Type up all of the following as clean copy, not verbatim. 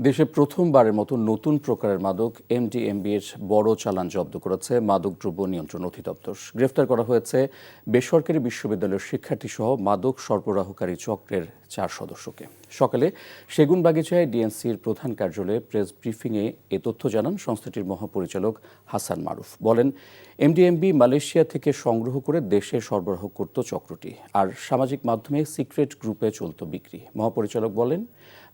দেশে প্রথমবারের মতো নতুন প্রকারের মাদক এমডিএমবি এর বড় চালান জব্দ করেছে মাদকদ্রব্য নিয়ন্ত্রণ অধিদপ্তর। গ্রেফতার করা হয়েছে বেসরকারি বিশ্ববিদ্যালয়ের শিক্ষার্থীসহ মাদক সরবরাহকারী চক্রের 4 সদস্যকে। সকালে সেগুনবাগিচায় ডিএনসির প্রধান কার্যালয়ে প্রেস ব্রিফিংয়ে এ তথ্য জানান সংস্থাটির মহাপরিচালক হাসান মারুফ। বলেন, এমডিএমবি মালয়েশিয়া থেকে সংগ্রহ করে দেশে সরবরাহ করত চক্রটি, আর সামাজিক মাধ্যমে সিক্রেট গ্রুপে চলত বিক্রি। মহাপরিচালক বলেন,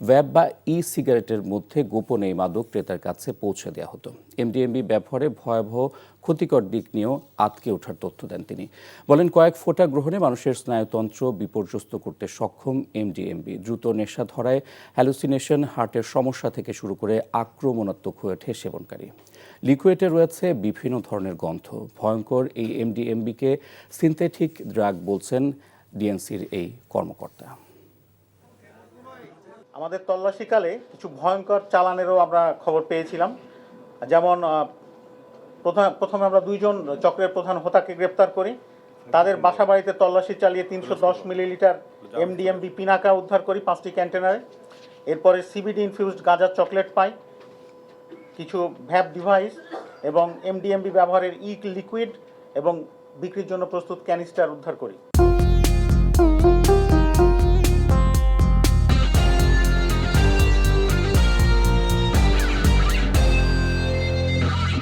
ভ্যাব বা ই সিগারেটের মধ্যে গোপনে এই মাদক ক্রেতার কাছে পৌঁছে দেওয়া হতো। এমডিএমবি ব্যবহারে ভয়াবহ ক্ষতিকর দিক নিয়েও আতকে ওঠার তথ্য দেন তিনি। বলেন, কয়েক ফোঁটা গ্রহণে মানুষের স্নায়ুতন্ত্র বিপর্যস্ত করতে সক্ষম এমডিএমবি দ্রুত নেশা ধরায় হ্যালুসিনেশন, হার্টের সমস্যা থেকে শুরু করে আক্রমণাত্মক হয়ে ওঠে সেবনকারী। লিকুইডে রয়েছে বিভিন্ন ধরনের গন্ধ। ভয়ঙ্কর এই এমডিএমবিকে সিনথেটিক ড্রাগ বলছেন ডিএনসির এই কর্মকর্তা। আমাদের তল্লাশিকালে কিছু ভয়ঙ্কর চালানেরও আমরা খবর পেয়েছিলাম। যেমন প্রথমে আমরা 2 জন চক্রের প্রধান হোতাকে গ্রেপ্তার করি। তাদের বাসা বাড়িতে তল্লাশি চালিয়ে 310 মিলিলিটার এমডিএমবি পিনাকা উদ্ধার করি 5টি কন্টেনারে। এরপরে সিবিডি ইনফিউজড গাঁজার চকলেট পাই, কিছু ভ্যাপ ডিভাইস এবং এমডিএমবি ব্যবহারের লিকুইড এবং বিক্রির জন্য প্রস্তুত ক্যানিস্টার উদ্ধার করি।